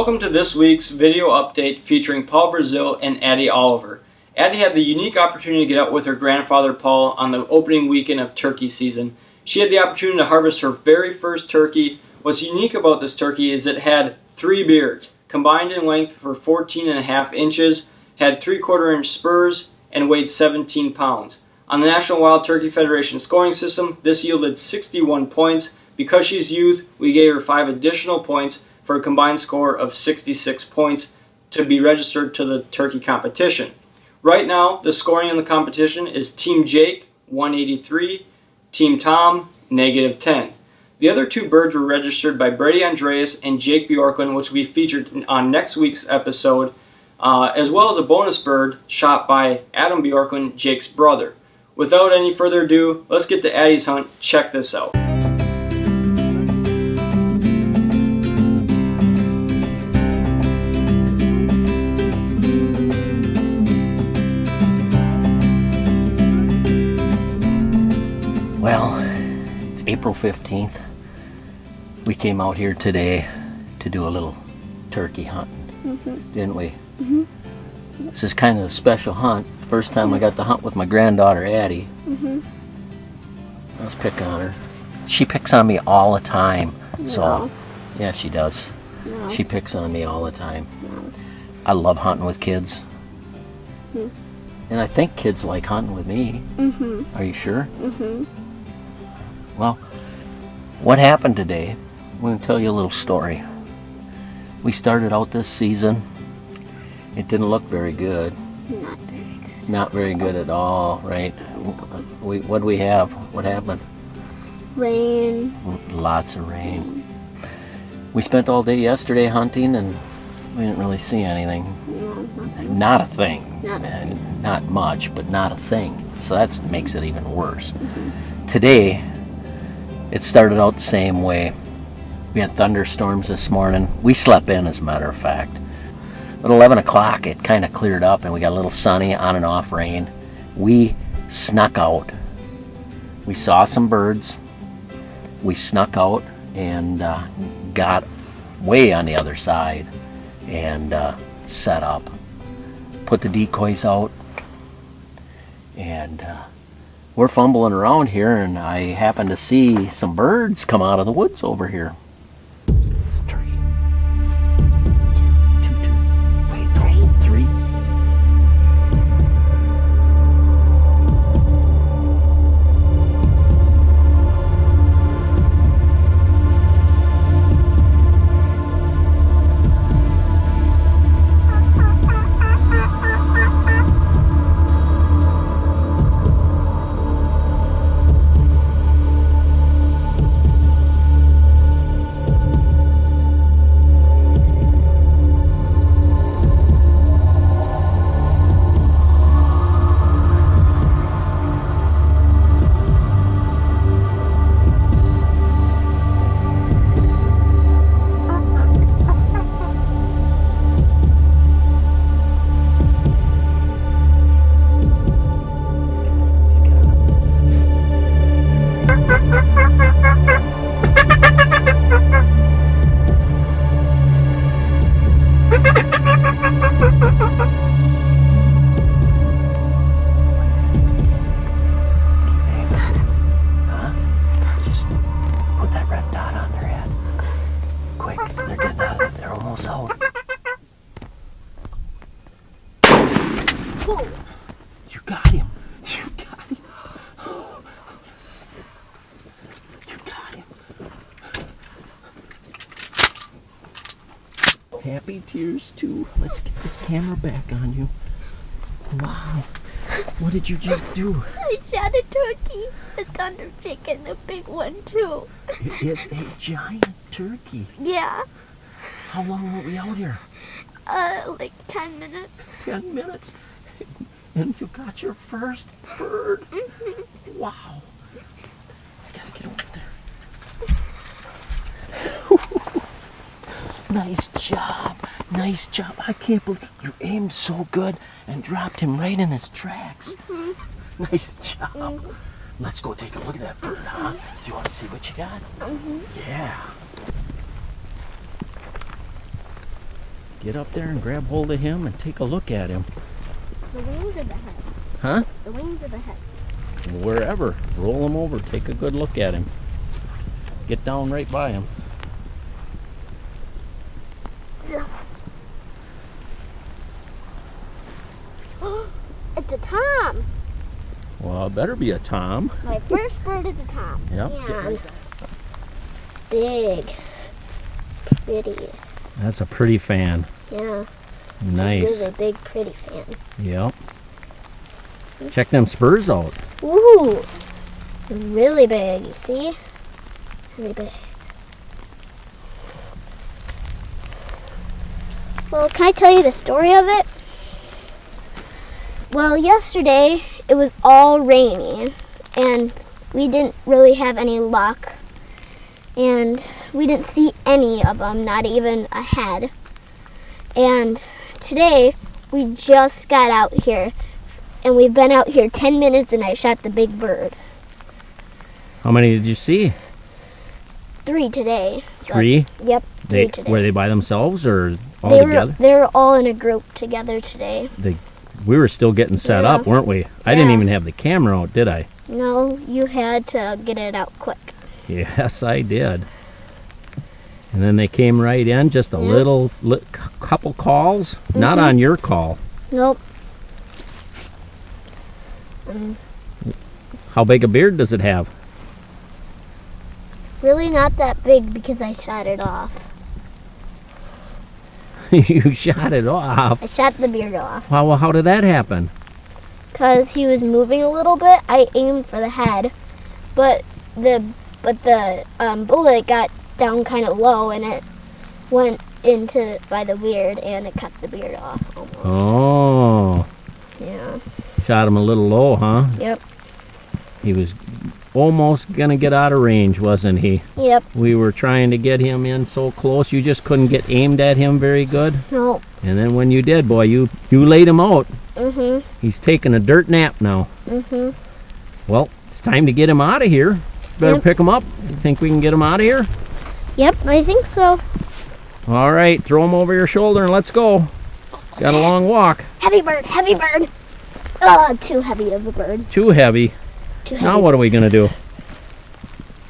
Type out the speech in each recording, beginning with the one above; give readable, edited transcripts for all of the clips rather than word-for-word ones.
Welcome to this week's video update featuring Paul Brazil and Adey Oliver. Adey had the unique opportunity to get out with her grandfather Paul on the opening weekend of turkey season. She had the opportunity to harvest her very first turkey. What's unique about this turkey is it had 3 beards, combined in length for 14.5 inches, had 3/4 inch spurs, and weighed 17 pounds. On the National Wild Turkey Federation scoring system, this yielded 61 points. Because she's youth, we gave her 5 additional points for a combined score of 66 points to be registered to the turkey competition. Right now, the scoring in the competition is Team Jake, 183, Team Tom, -10. The other 2 birds were registered by Brady Andreas and Jake Bjorklund, which will be featured on next week's episode, as well as a bonus bird shot by Adam Bjorklund, Jake's brother. Without any further ado, let's get to Adey's hunt. Check this out. Well, it's April 15th. We came out here today to do a little turkey hunting, didn't we? This is kind of a special hunt. First time I got to hunt with my granddaughter, Adey. Let's pick on her. She picks on me all the time. So, yeah, she does. She picks on me all the time. I love hunting with kids. And I think kids like hunting with me. Are you sure? Well, what happened today? I'm going to tell you a little story. We started out this season. It didn't look very good. Not very good at all, right? What do we have? What happened? Rain. Lots of rain. We spent all day yesterday hunting and we didn't really see anything. Not a thing. Not much, but not a thing. So that makes it even worse. Today, it started out the same way. We had thunderstorms this morning. We slept in, as a matter of fact. At 11 o'clock, it kind of cleared up and we got a little sunny, on and off rain. We snuck out. We saw some birds. We snuck out and got way on the other side and set up. Put the decoys out. And we're fumbling around here and I happen to see some birds come out of the woods over here. Turkey. 2, 2. Wait, no, 3. You got him. You got him. You got him. Happy tears too. Let's get this camera back on you. Wow. What did you just do? I shot a turkey, a thunder chicken, a big one too. It is a giant turkey. Yeah. How long were we out here? Like 10 minutes. 10 minutes. And you got your first bird. Wow. I gotta get over there. Nice job. Nice job. I can't believe you aimed so good and dropped him right in his tracks. Nice job. Let's go take a look at that bird, huh? Do you want to see what you got? Yeah. Get up there and grab hold of him and take a look at him. The wings or the head? Huh? The wings or the head? Wherever. Roll him over. Take a good look at him. Get down right by him. It's a tom. Well, it better be a tom. My first bird is a tom. Yep. And it's big. Pretty. That's a pretty fan. Yeah. Nice. It's a really big, pretty fan. Yep. Check them spurs out. Ooh. Really big, you see? Really big. Well, can I tell you the story of it? Well, yesterday it was all rainy and we didn't really have any luck and we didn't see any of them, not even a head. And today we just got out here and we've been out here 10 minutes and I shot the big bird. How many did you see? 3 today. 3? Yep, 3 today. Were they by themselves or all They together? were all in a group together today. We were still getting set Yeah. up, weren't we? I didn't Yeah. even have the camera out, did I? No, you had to get it out quick. Yes, I did. And then they came right in, just a little couple calls, not on your call. Nope. How big a beard does it have? Really not that big because I shot it off. You shot it off. I shot the beard off. Well, how did that happen? Because he was moving a little bit, I aimed for the head, but the bullet got down kind of low and it went into by the beard and it cut the beard off almost. Oh, Yeah. shot him a little low, huh? Yep. He was almost gonna get out of range, wasn't he? Yep. We were trying to get him in so close, you just couldn't get aimed at him very good. No. And then when you did, boy, you laid him out. Mhm. He's taking a dirt nap now. Mhm. Well, it's time to get him out of here. Better Yep. pick him up. You think we can get him out of here? Yep, I think so. All right, throw him over your shoulder and let's go. Got a long walk. Heavy bird, heavy bird. Too heavy of a bird. Too heavy. Too heavy. Now what are we gonna do?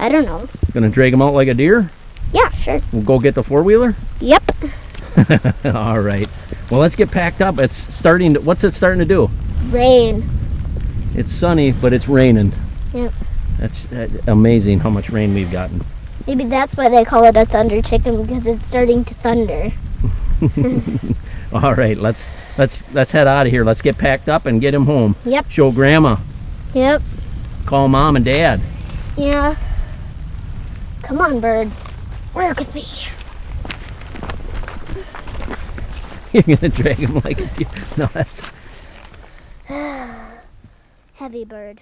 I don't know. Gonna drag him out like a deer? Yeah, sure. We'll go get the four-wheeler? Yep. All right. Well, let's get packed up. It's starting to, what's it starting to do? Rain. It's sunny, but it's raining. Yep. That's amazing how much rain we've gotten. Maybe that's why they call it a thunder chicken, because it's starting to thunder. All right, let's head out of here. Let's get packed up and get him home. Yep. Show Grandma. Yep. Call Mom and Dad. Yeah. Come on, bird. Work with me. You're gonna drag him like a deer. No, that's Heavy bird.